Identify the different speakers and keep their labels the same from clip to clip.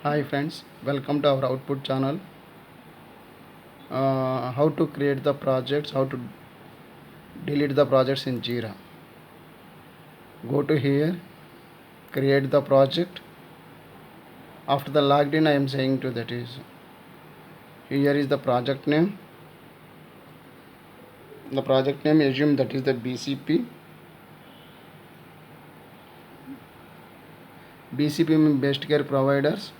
Speaker 1: Hi friends, welcome to our output channel. How to create the projects, how to delete the projects in Jira. Go to here, create the project. After the logged in, I am saying to that is here is the project name. The project name assume that is the BCP. BCP means best care providers.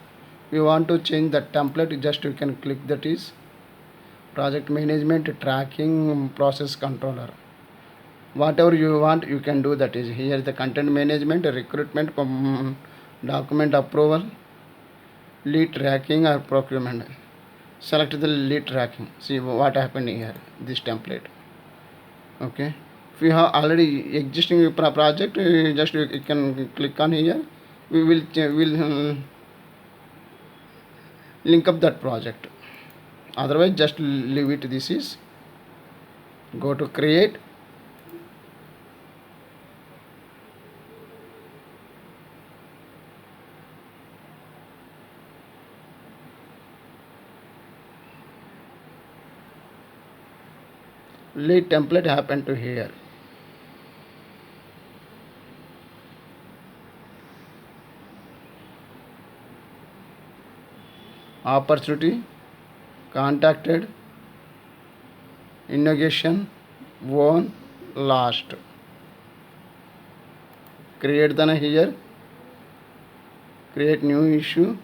Speaker 1: We want to change the template, just you can click that is project management tracking process controller. Whatever you want you can do, that is here the content management, recruitment, document approval, lead tracking or procurement. Select the lead tracking, see what happened here, this template. Okay, if you have already existing project, just you can click on here. We will link up that project, otherwise just leave it. This is go to create. Lead template happen to here. Opportunity, contacted, innovation, won, last. Create the here, create new issue,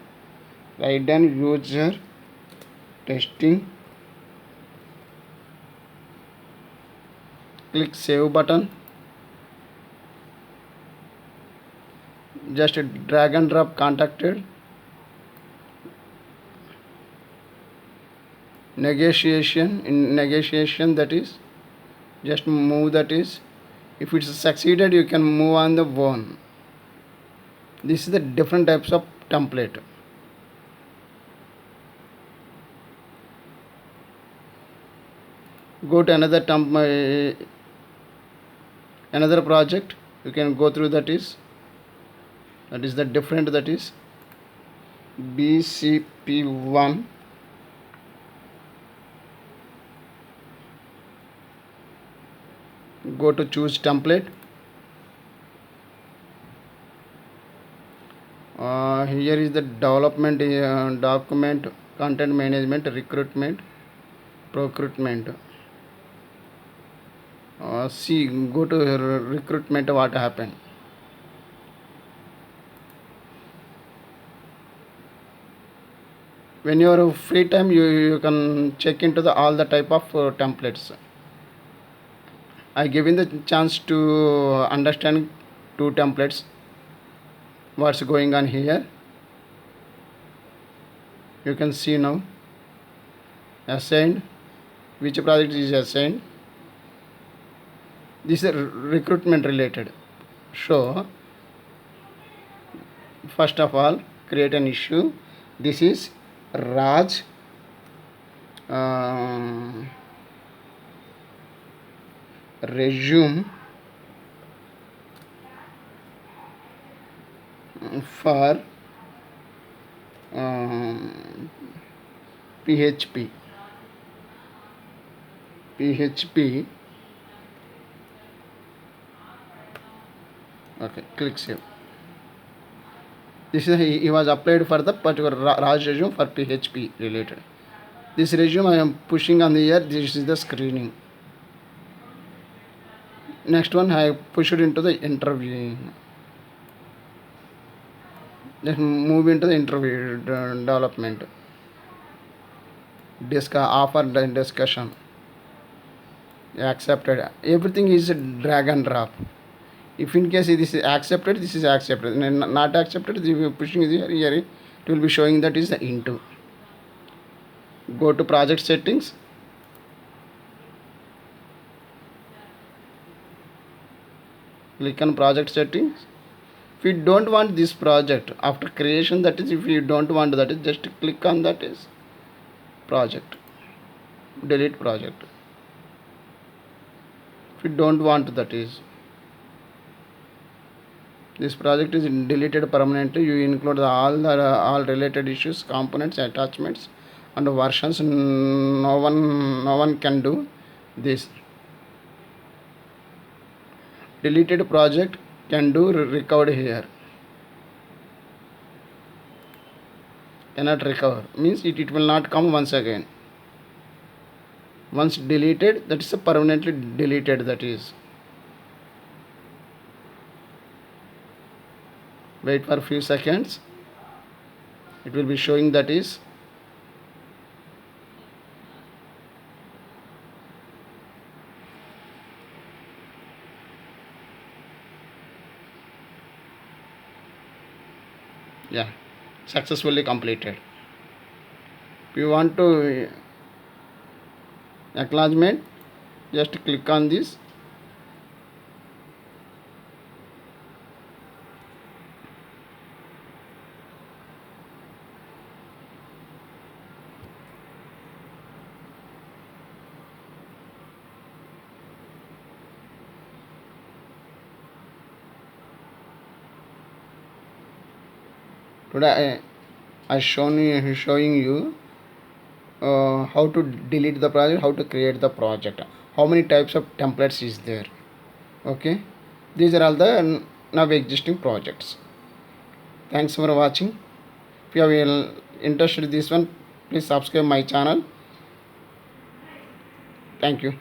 Speaker 1: write down user testing, click save button, just drag and drop contacted, negotiation. In negotiation, that is just move, that is if it's succeeded you can move on the one. This is the different types of template. Go to another project, you can go through, that is the different, that is BCP1. Go to choose template. Here is the development, document, content management, recruitment, procurement. See, go to recruitment, what happened. When you are free time, you can check into the all the type of templates. I given the chance to understand two templates, what's going on here. You can see now assigned, which project is assigned. This is recruitment related. So first of all, create an issue. This is Raj resume for PHP. Okay, click save. This is he was applied for the particular Raj resume for PHP related. This resume I am pushing on the here. This is the screening. Next one I push it into the interview. Let's move into the interview development. Offer discussion. Accepted. Everything is drag and drop. If in case this is accepted, this is accepted. Not accepted, if you pushing here, it will be showing that is the into. Go to project settings. Click on project settings. If you don't want this project after creation, that is if you don't want that, is just click on that is project, delete project. If you don't want that is This project is deleted permanently. You include all related issues, components, attachments, and versions. No one can do this. Deleted project can do recovered here. Cannot recover means it will not come once again. Once deleted, that is a permanently deleted. That is. Wait for a few seconds. It will be showing that is. Yeah, successfully completed. If you want to acknowledgement, just click on this. Today I showing you how to delete the project, how to create the project, how many types of templates is there. Okay, these are all the now existing projects. Thanks for watching. If you are interested in this one, please subscribe my channel. Thank you.